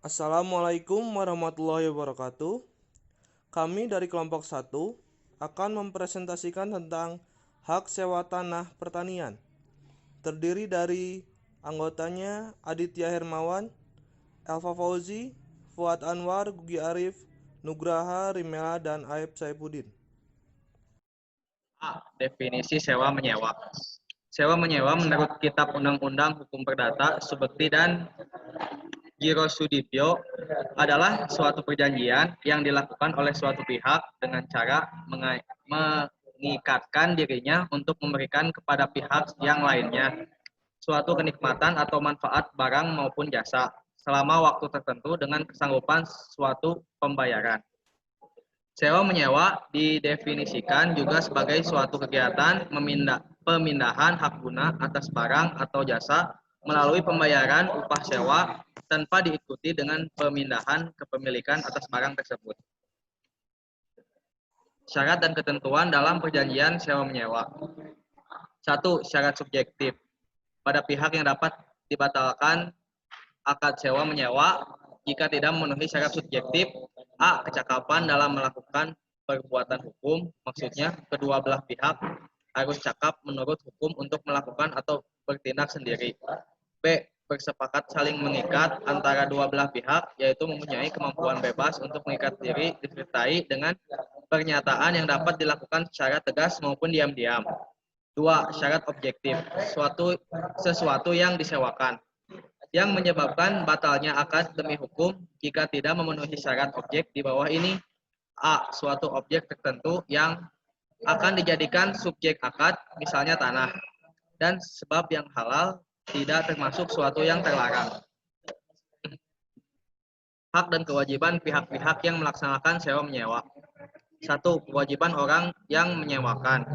Assalamualaikum warahmatullahi wabarakatuh. Kami dari kelompok 1 akan mempresentasikan tentang hak sewa tanah pertanian. Terdiri dari anggotanya Aditya Hermawan, Elva Fauzi, Fuad Anwar, Gugi Arif, Nugraha, Rimela, dan Aib Saifuddin. A. Definisi sewa menyewa. Sewa menyewa menurut Kitab Undang-Undang Hukum Perdata, Subekti dan Giro Sudipyo adalah suatu perjanjian yang dilakukan oleh suatu pihak dengan cara mengikatkan dirinya untuk memberikan kepada pihak yang lainnya suatu kenikmatan atau manfaat barang maupun jasa selama waktu tertentu dengan kesanggupan suatu pembayaran. Sewa menyewa didefinisikan juga sebagai suatu kegiatan pemindahan hak guna atas barang atau jasa melalui pembayaran upah sewa tanpa diikuti dengan pemindahan kepemilikan atas barang tersebut. Syarat dan ketentuan dalam perjanjian sewa menyewa. 1. Syarat subjektif. Pada pihak yang dapat dibatalkan akad sewa menyewa jika tidak memenuhi syarat subjektif. A. Kecakapan dalam melakukan perbuatan hukum, maksudnya kedua belah pihak harus cakap menurut hukum untuk melakukan atau bertindak sendiri. B. Bersepakat saling mengikat antara dua belah pihak, yaitu mempunyai kemampuan bebas untuk mengikat diri disertai dengan pernyataan yang dapat dilakukan secara tegas maupun diam-diam. 2. Syarat objektif, sesuatu yang disewakan yang menyebabkan batalnya akad demi hukum jika tidak memenuhi syarat objek di bawah ini. A. Suatu objek tertentu yang akan dijadikan subjek akad, misalnya tanah, dan sebab yang halal tidak termasuk suatu yang terlarang. Hak dan kewajiban pihak-pihak yang melaksanakan sewa menyewa. 1. Kewajiban orang yang menyewakan.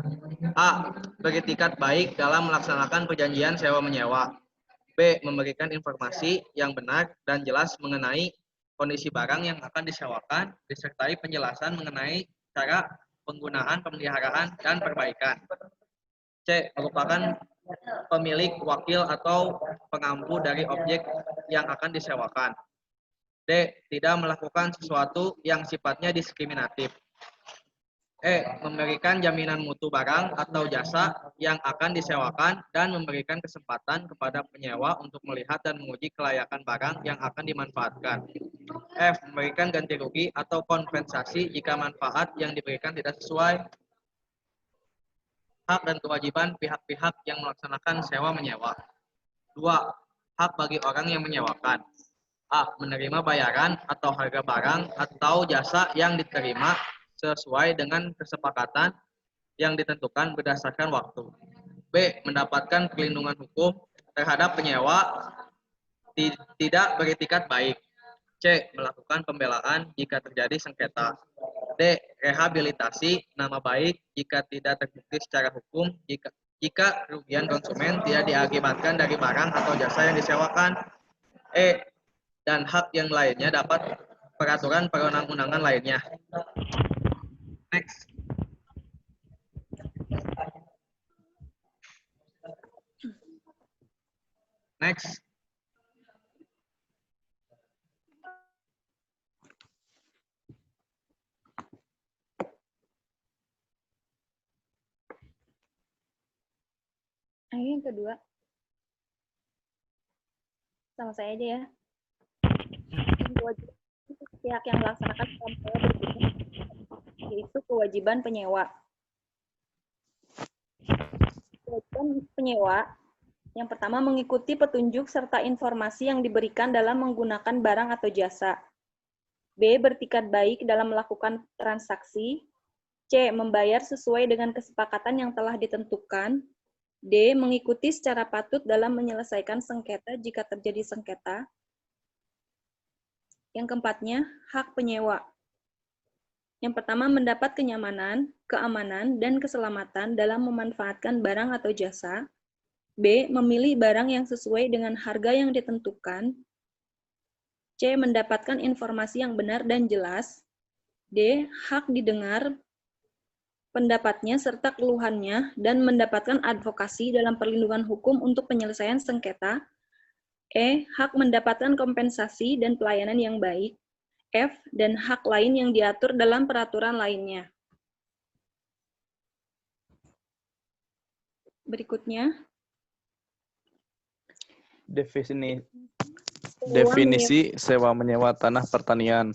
A. Beretikat baik dalam melaksanakan perjanjian sewa menyewa. B. Memberikan informasi yang benar dan jelas mengenai kondisi barang yang akan disewakan, disertai penjelasan mengenai cara penggunaan, pemeliharaan, dan perbaikan. C. Merupakan pemilik, wakil, atau pengampu dari objek yang akan disewakan. D. Tidak melakukan sesuatu yang sifatnya diskriminatif. E. Memberikan jaminan mutu barang atau jasa yang akan disewakan dan memberikan kesempatan kepada penyewa untuk melihat dan menguji kelayakan barang yang akan dimanfaatkan. F. Memberikan ganti rugi atau kompensasi jika manfaat yang diberikan tidak sesuai. Hak dan kewajiban pihak-pihak yang melaksanakan sewa menyewa. 2. Hak bagi orang yang menyewakan. A. Menerima bayaran atau harga barang atau jasa yang diterima sesuai dengan kesepakatan yang ditentukan berdasarkan waktu. B. Mendapatkan perlindungan hukum terhadap penyewa tidak beretikat baik. C. Melakukan pembelaan jika terjadi sengketa. D. Rehabilitasi nama baik jika tidak terbukti secara hukum jika kerugian konsumen tidak diakibatkan dari barang atau jasa yang disewakan. E. Dan hak yang lainnya dapat peraturan perundang-undangan lainnya. Next. Next. Yang kedua, sama saya aja ya. Pihak yang melaksanakan sewa berikutnya, yaitu kewajiban penyewa. Kewajiban penyewa yang pertama mengikuti petunjuk serta informasi yang diberikan dalam menggunakan barang atau jasa. B. Bertikat baik dalam melakukan transaksi. C. Membayar sesuai dengan kesepakatan yang telah ditentukan. D. Mengikuti secara patut dalam menyelesaikan sengketa jika terjadi sengketa. Yang keempatnya, hak penyewa. Yang pertama, mendapat kenyamanan, keamanan, dan keselamatan dalam memanfaatkan barang atau jasa. B. Memilih barang yang sesuai dengan harga yang ditentukan. C. Mendapatkan informasi yang benar dan jelas. D. Hak didengar pendapatnya serta keluhannya dan mendapatkan advokasi dalam perlindungan hukum untuk penyelesaian sengketa. E. Hak mendapatkan kompensasi dan pelayanan yang baik. F. Dan hak lain yang diatur dalam peraturan lainnya. Berikutnya, Definisi sewa menyewa tanah pertanian.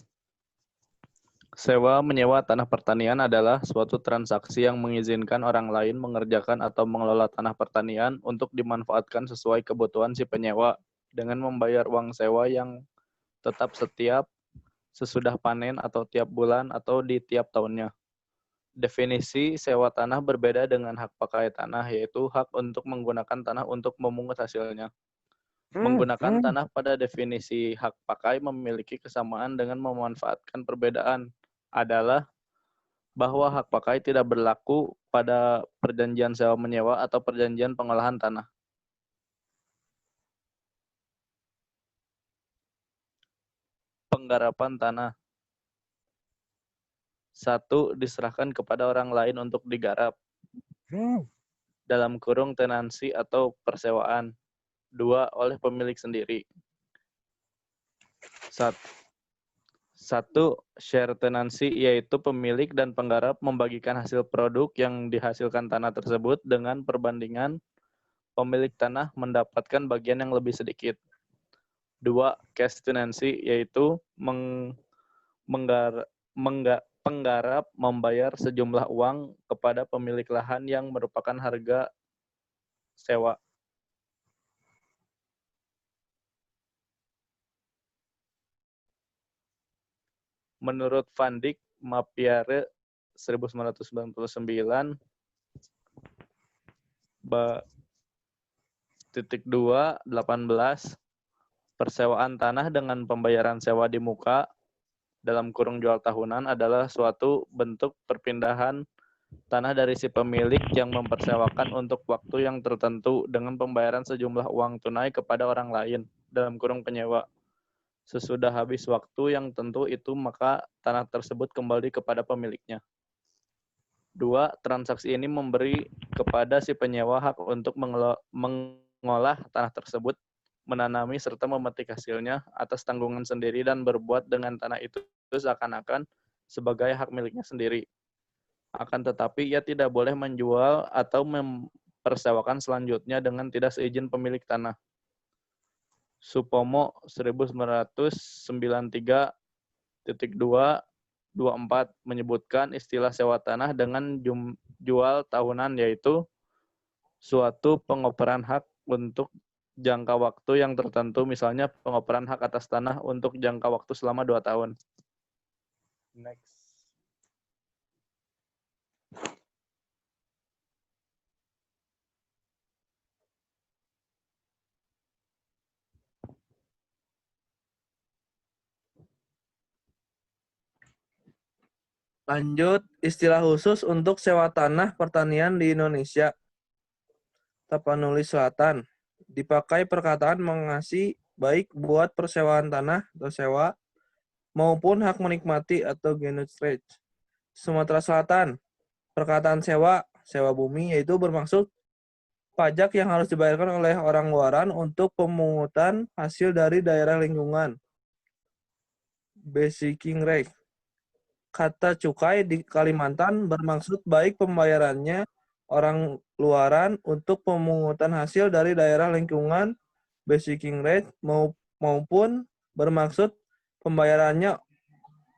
Sewa menyewa tanah pertanian adalah suatu transaksi yang mengizinkan orang lain mengerjakan atau mengelola tanah pertanian untuk dimanfaatkan sesuai kebutuhan si penyewa dengan membayar uang sewa yang tetap setiap sesudah panen atau tiap bulan atau di tiap tahunnya. Definisi sewa tanah berbeda dengan hak pakai tanah, yaitu hak untuk menggunakan tanah untuk memungut hasilnya. Menggunakan tanah pada definisi hak pakai memiliki kesamaan dengan memanfaatkan perbedaan adalah bahwa hak pakai tidak berlaku pada perjanjian sewa menyewa atau perjanjian pengolahan tanah. Penggarapan tanah. 1. Diserahkan kepada orang lain untuk digarap. Dalam kurung tenansi atau persewaan. 2. Oleh pemilik sendiri. 1. Share tenansi, yaitu pemilik dan penggarap membagikan hasil produk yang dihasilkan tanah tersebut dengan perbandingan pemilik tanah mendapatkan bagian yang lebih sedikit. 2. Cash tenancy, yaitu penggarap membayar sejumlah uang kepada pemilik lahan yang merupakan harga sewa. Menurut Van Dyck Mapiare 1999, titik 2, 18, persewaan tanah dengan pembayaran sewa di muka dalam kurung jual tahunan adalah suatu bentuk perpindahan tanah dari si pemilik yang mempersewakan untuk waktu yang tertentu dengan pembayaran sejumlah uang tunai kepada orang lain dalam kurung penyewa. Sesudah habis waktu yang tentu itu, maka tanah tersebut kembali kepada pemiliknya. 2. Transaksi ini memberi kepada si penyewa hak untuk mengolah tanah tersebut, menanami serta memetik hasilnya atas tanggungan sendiri dan berbuat dengan tanah itu seakan-akan sebagai hak miliknya sendiri. Akan tetapi ia tidak boleh menjual atau mempersewakan selanjutnya dengan tidak seizin pemilik tanah. Supomo 1993.2.24 menyebutkan istilah sewa tanah dengan jual tahunan, yaitu suatu pengoperan hak untuk jangka waktu yang tertentu, misalnya pengoperan hak atas tanah untuk jangka waktu selama 2 tahun. Next. Lanjut, istilah khusus untuk sewa tanah pertanian di Indonesia. Tapanuli Selatan. Dipakai perkataan mengasih baik buat persewaan tanah atau sewa maupun hak menikmati atau genusrage. Sumatera Selatan. Perkataan sewa bumi, yaitu bermaksud pajak yang harus dibayarkan oleh orang luaran untuk pemungutan hasil dari daerah lingkungan. Basicking rate. Kata cukai di Kalimantan bermaksud baik pembayarannya orang luaran untuk pemungutan hasil dari daerah lingkungan basicking rate maupun bermaksud pembayarannya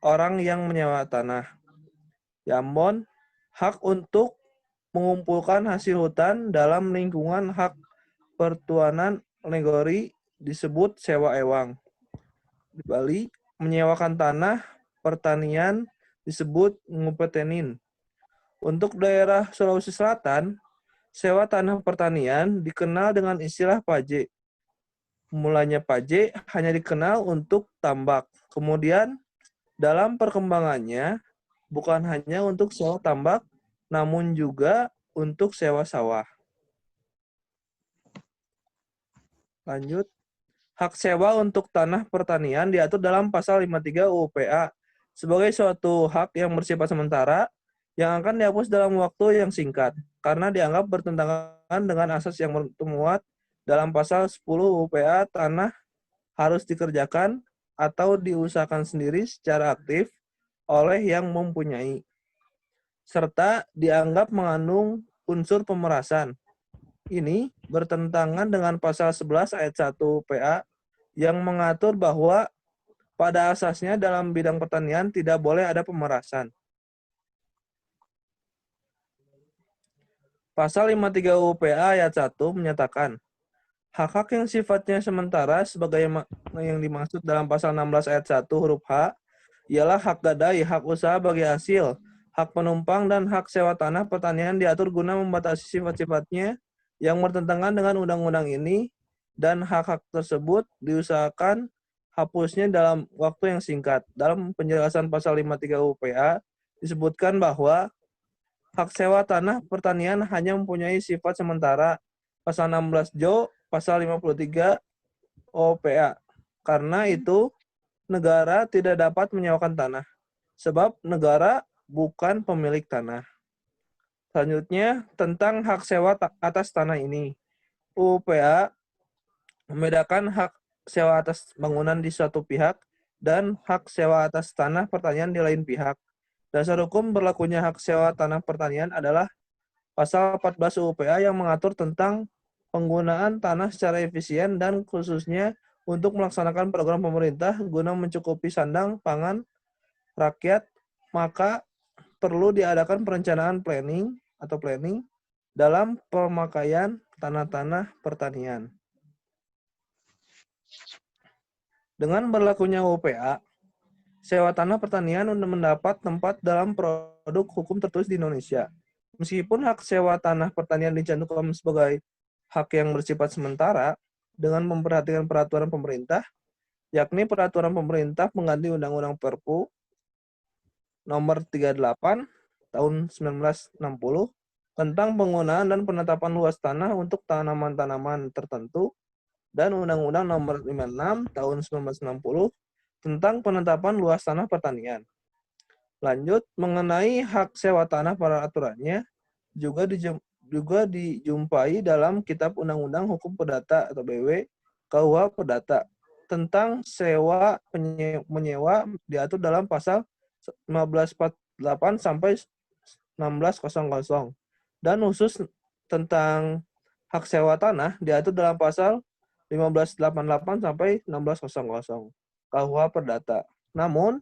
orang yang menyewa tanah. Ambon, hak untuk mengumpulkan hasil hutan dalam lingkungan hak pertuanan negeri disebut sewa ewang. Di Bali, menyewakan tanah pertanian disebut ngupetenin. Untuk daerah Sulawesi Selatan, sewa tanah pertanian dikenal dengan istilah paje. Mulanya paje hanya dikenal untuk tambak. Kemudian dalam perkembangannya bukan hanya untuk sewa tambak, namun juga untuk sewa sawah. Lanjut. Hak sewa untuk tanah pertanian diatur dalam pasal 53 UU PA sebagai suatu hak yang bersifat sementara yang akan dihapus dalam waktu yang singkat karena dianggap bertentangan dengan asas yang termuat dalam pasal 10 UPA tanah harus dikerjakan atau diusahakan sendiri secara aktif oleh yang mempunyai, serta dianggap mengandung unsur pemerasan. Ini bertentangan dengan pasal 11 ayat 1 PA yang mengatur bahwa pada asasnya dalam bidang pertanian tidak boleh ada pemerasan. Pasal 53 UPA ayat 1 menyatakan, hak-hak yang sifatnya sementara sebagai yang dimaksud dalam pasal 16 ayat 1 huruf H ialah hak gadai, hak usaha bagi hasil, hak penumpang, dan hak sewa tanah pertanian diatur guna membatasi sifat-sifatnya yang bertentangan dengan undang-undang ini, dan hak-hak tersebut diusahakan hapusnya dalam waktu yang singkat. Dalam penjelasan pasal 53 UPA disebutkan bahwa hak sewa tanah pertanian hanya mempunyai sifat sementara. Pasal 16 Jo, pasal 53 OPA. Karena itu, negara tidak dapat menyewakan tanah, sebab negara bukan pemilik tanah. Selanjutnya, tentang hak sewa atas tanah ini. UPA membedakan hak sewa atas bangunan di suatu pihak dan hak sewa atas tanah pertanian di lain pihak. Dasar hukum berlakunya hak sewa tanah pertanian adalah pasal 14 UPA yang mengatur tentang penggunaan tanah secara efisien dan khususnya untuk melaksanakan program pemerintah guna mencukupi sandang pangan rakyat, maka perlu diadakan perencanaan planning dalam pemakaian tanah-tanah pertanian. Dengan berlakunya UPA, sewa tanah pertanian mendapat tempat dalam produk hukum tertulis di Indonesia. Meskipun hak sewa tanah pertanian dicantumkan sebagai hak yang bersifat sementara dengan memperhatikan peraturan pemerintah, yakni peraturan pemerintah pengganti Undang-Undang Perpu Nomor 38 Tahun 1960 tentang penggunaan dan penetapan luas tanah untuk tanaman-tanaman tertentu, dan Undang-Undang Nomor 56 Tahun 1960 tentang penetapan luas tanah pertanian. Lanjut, mengenai hak sewa tanah pada aturannya juga dijumpai dalam Kitab Undang-Undang Hukum Perdata atau BW KUH Perdata tentang sewa menyewa diatur dalam pasal 1548 sampai 1600, dan khusus tentang hak sewa tanah diatur dalam pasal 1588 sampai 1600 KUH Perdata. Namun,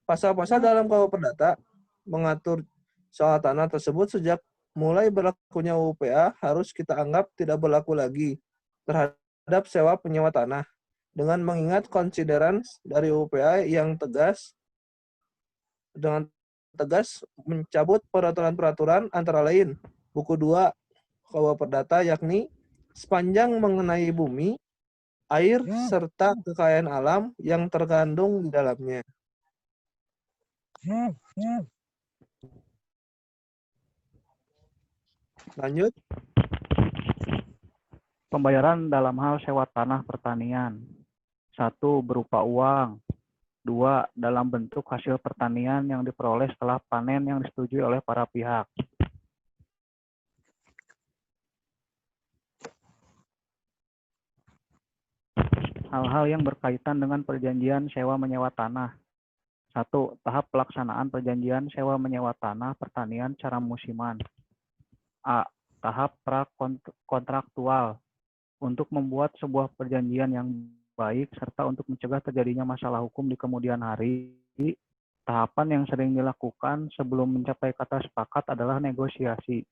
pasal-pasal dalam KUH Perdata mengatur soal tanah tersebut sejak mulai berlakunya UPA harus kita anggap tidak berlaku lagi terhadap sewa penyewa tanah, dengan mengingat konsideran dari UPA yang tegas mencabut peraturan-peraturan antara lain buku 2 KUH Perdata, yakni sepanjang mengenai bumi, air, serta kekayaan alam yang terkandung di dalamnya. Lanjut. Pembayaran dalam hal sewa tanah pertanian. 1. Berupa uang. 2. Dalam bentuk hasil pertanian yang diperoleh setelah panen yang disetujui oleh para pihak. Hal-hal yang berkaitan dengan perjanjian sewa menyewa tanah. 1. Tahap pelaksanaan perjanjian sewa menyewa tanah pertanian secara musiman. A. Tahap pra-kontraktual. Untuk membuat sebuah perjanjian yang baik serta untuk mencegah terjadinya masalah hukum di kemudian hari. Tahapan yang sering dilakukan sebelum mencapai kata sepakat adalah negosiasi.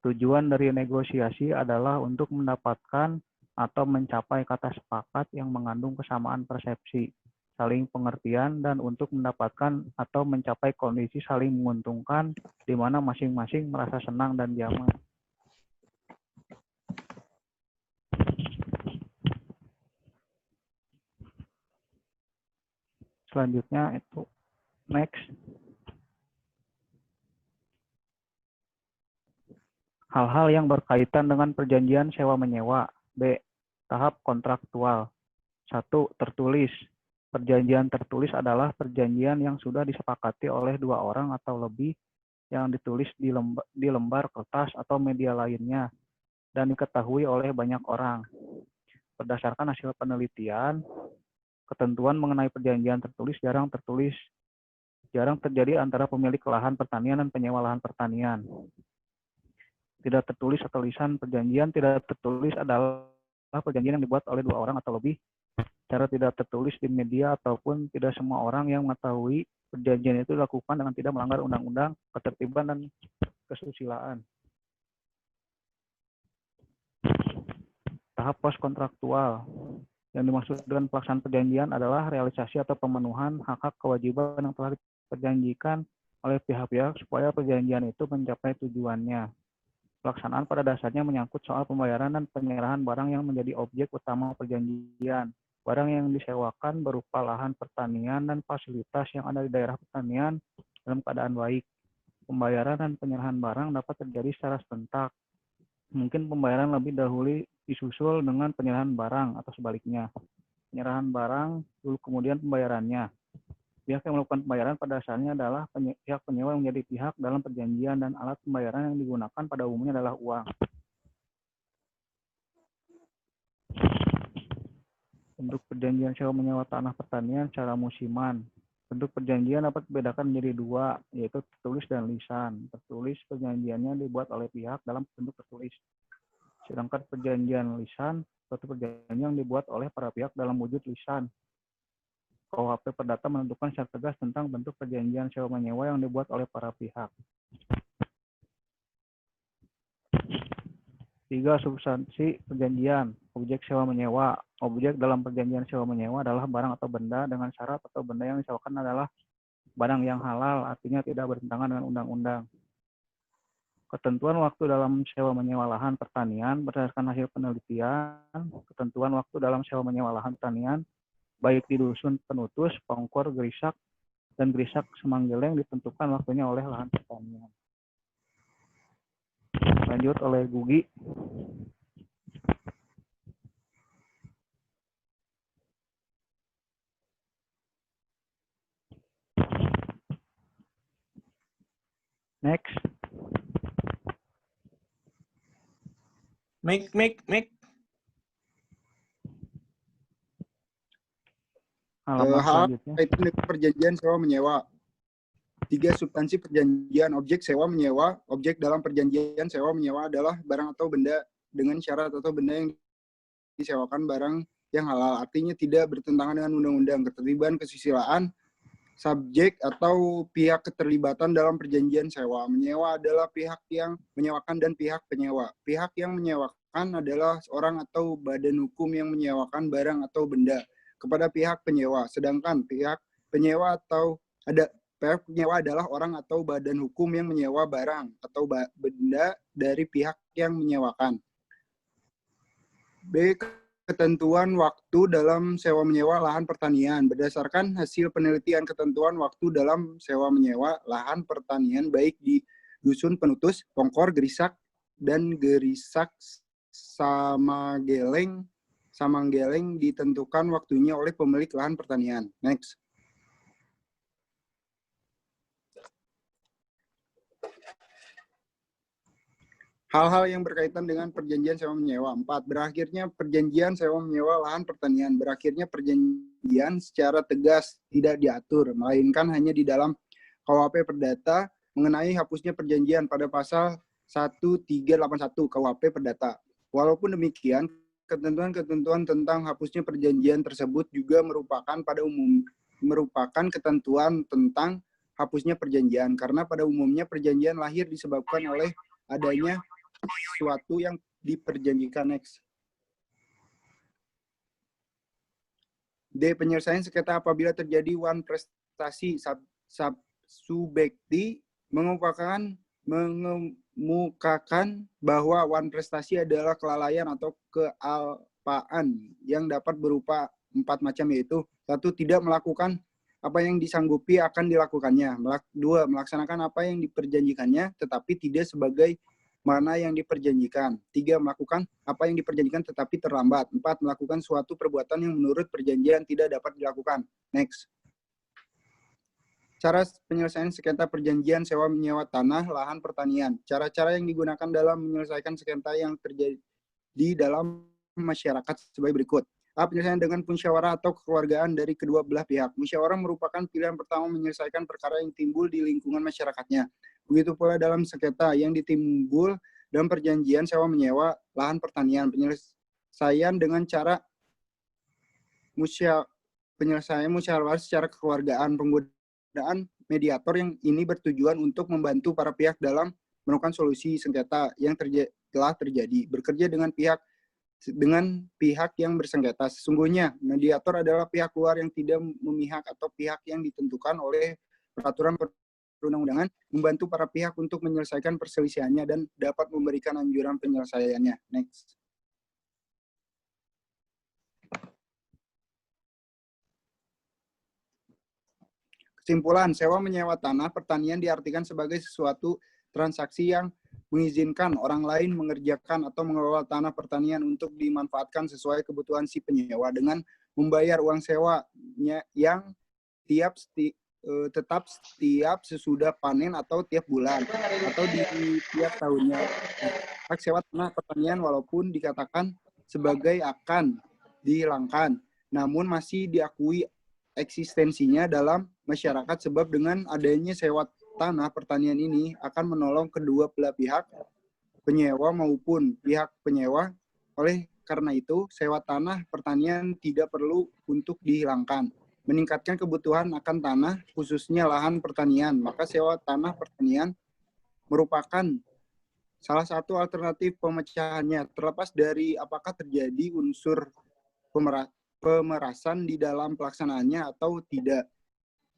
Tujuan dari negosiasi adalah untuk mendapatkan atau mencapai kata sepakat yang mengandung kesamaan persepsi, saling pengertian, dan untuk mendapatkan atau mencapai kondisi saling menguntungkan di mana masing-masing merasa senang dan nyaman. Selanjutnya itu next. Hal-hal yang berkaitan dengan perjanjian sewa menyewa. B. Tahap kontraktual. 1. Tertulis. Perjanjian tertulis adalah perjanjian yang sudah disepakati oleh dua orang atau lebih yang ditulis di lembar kertas atau media lainnya dan diketahui oleh banyak orang. Berdasarkan hasil penelitian, ketentuan mengenai perjanjian tertulis jarang terjadi antara pemilik lahan pertanian dan penyewa lahan pertanian. Tidak tertulis atau lisan perjanjian tidak tertulis adalah perjanjian yang dibuat oleh 2 orang atau lebih secara tidak tertulis di media, ataupun tidak semua orang yang mengetahui perjanjian itu dilakukan dengan tidak melanggar undang-undang, ketertiban, dan kesusilaan. Tahap pos kontraktual. Yang dimaksud dengan pelaksanaan perjanjian adalah realisasi atau pemenuhan hak-hak kewajiban yang telah diperjanjikan oleh pihak-pihak supaya perjanjian itu mencapai tujuannya. Pelaksanaan pada dasarnya menyangkut soal pembayaran dan penyerahan barang yang menjadi objek utama perjanjian. Barang yang disewakan berupa lahan pertanian dan fasilitas yang ada di daerah pertanian dalam keadaan baik. Pembayaran dan penyerahan barang dapat terjadi secara serentak. Mungkin pembayaran lebih dahulu disusul dengan penyerahan barang atau sebaliknya. Penyerahan barang dulu kemudian pembayarannya. Pihak yang melakukan pembayaran pada dasarnya adalah pihak penyewa yang menjadi pihak dalam perjanjian, dan alat pembayaran yang digunakan pada umumnya adalah uang. Bentuk perjanjian sewa menyewa tanah pertanian secara musiman. Bentuk perjanjian dapat dibedakan menjadi 2, yaitu tertulis dan lisan. Tertulis perjanjiannya dibuat oleh pihak dalam bentuk tertulis. Sedangkan perjanjian lisan, suatu perjanjian yang dibuat oleh para pihak dalam wujud lisan. KUHP Perdata menentukan secara tegas tentang bentuk perjanjian sewa menyewa yang dibuat oleh para pihak. 3. Substansi perjanjian. Objek sewa menyewa. Objek dalam perjanjian sewa menyewa adalah barang atau benda dengan syarat atau benda yang disewakan adalah barang yang halal, artinya tidak bertentangan dengan undang-undang. Ketentuan waktu dalam sewa menyewa lahan pertanian berdasarkan hasil penelitian. Ketentuan waktu dalam sewa menyewa lahan pertanian baik di dusun penutus, pongkor, gerisak, dan gerisak semanggeleng ditentukan waktunya oleh lahan pertanian. Lanjut oleh Gugi. Next. Mik. Halaman Hal selanjutnya. kaitan dengan perjanjian sewa menyewa. 3. Substansi perjanjian objek sewa menyewa. Objek dalam perjanjian sewa menyewa adalah barang atau benda dengan syarat atau benda yang disewakan barang yang halal, artinya tidak bertentangan dengan undang-undang, ketertiban, kesusilaan. Subjek atau pihak keterlibatan dalam perjanjian sewa menyewa adalah pihak yang menyewakan dan pihak penyewa. Pihak yang menyewakan adalah orang atau badan hukum yang menyewakan barang atau benda kepada pihak penyewa, sedangkan pihak penyewa adalah orang atau badan hukum yang menyewa barang atau benda dari pihak yang menyewakan. B. Ketentuan waktu dalam sewa menyewa lahan pertanian. Berdasarkan hasil penelitian ketentuan waktu dalam sewa menyewa lahan pertanian baik di dusun penutus, pongkor, gerisak, dan gerisak samanggeleng ditentukan waktunya oleh pemilik lahan pertanian. Next. Hal-hal yang berkaitan dengan perjanjian sewa menyewa. 4. Berakhirnya perjanjian sewa menyewa lahan pertanian. Berakhirnya perjanjian secara tegas tidak diatur, melainkan hanya di dalam KUHP Perdata mengenai hapusnya perjanjian pada pasal 1381 KUHP Perdata. Walaupun demikian, ketentuan-ketentuan tentang hapusnya perjanjian tersebut juga merupakan ketentuan tentang hapusnya perjanjian, karena pada umumnya perjanjian lahir disebabkan oleh adanya sesuatu yang diperjanjikan. Next. D. Penyelesaian sengketa apabila terjadi wan prestasi subjekti mengemukakan bahwa wan prestasi adalah kelalaian atau kealpaan yang dapat berupa 4 macam, yaitu 1. Tidak melakukan apa yang disanggupi akan dilakukannya. 2. Melaksanakan apa yang diperjanjikannya tetapi tidak sebagai mana yang diperjanjikan. 3. Melakukan apa yang diperjanjikan tetapi terlambat. 4. Melakukan suatu perbuatan yang menurut perjanjian tidak dapat dilakukan. Next. Cara penyelesaian sengketa perjanjian sewa menyewa tanah, lahan pertanian. Cara-cara yang digunakan dalam menyelesaikan sengketa yang terjadi di dalam masyarakat sebagai berikut. A. Penyelesaian dengan musyawarah atau kekeluargaan dari kedua belah pihak. Musyawarah merupakan pilihan pertama menyelesaikan perkara yang timbul di lingkungan masyarakatnya. Begitu pula dalam sengketa yang ditimbul dalam perjanjian sewa menyewa lahan pertanian. Penyelesaian dengan cara penyelesaian musyawarah secara kekeluargaan, penggunaan mediator yang ini bertujuan untuk membantu para pihak dalam menemukan solusi sengketa yang telah terjadi, bekerja dengan pihak yang bersengketa. Sesungguhnya mediator adalah pihak luar yang tidak memihak atau pihak yang ditentukan oleh peraturan perundang-undangan, membantu para pihak untuk menyelesaikan perselisihannya dan dapat memberikan anjuran penyelesaiannya. Next. Kesimpulan, sewa menyewa tanah pertanian diartikan sebagai sesuatu transaksi yang mengizinkan orang lain mengerjakan atau mengelola tanah pertanian untuk dimanfaatkan sesuai kebutuhan si penyewa dengan membayar uang sewanya yang tetap setiap sesudah panen atau tiap bulan atau di tiap tahunnya. Hak sewa tanah pertanian walaupun dikatakan sebagai akan dihilangkan, namun masih diakui eksistensinya dalam masyarakat sebab dengan adanya sewa tanah pertanian ini akan menolong kedua belah pihak, penyewa maupun pihak penyewa. Oleh karena itu, sewa tanah pertanian tidak perlu untuk dihilangkan. Meningkatkan kebutuhan akan tanah, khususnya lahan pertanian, maka sewa tanah pertanian merupakan salah satu alternatif pemecahannya, terlepas dari apakah terjadi unsur pemerasan di dalam pelaksanaannya atau tidak.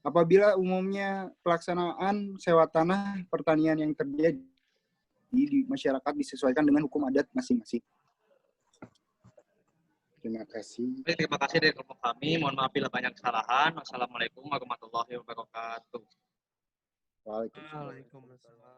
Apabila umumnya pelaksanaan sewa tanah pertanian yang terjadi di masyarakat disesuaikan dengan hukum adat masing-masing. Terima kasih. Baik, terima kasih dari kelompok kami. Mohon maaf bila banyak kesalahan. Wassalamualaikum warahmatullahi wabarakatuh. Waalaikumsalam. Waalaikumsalam.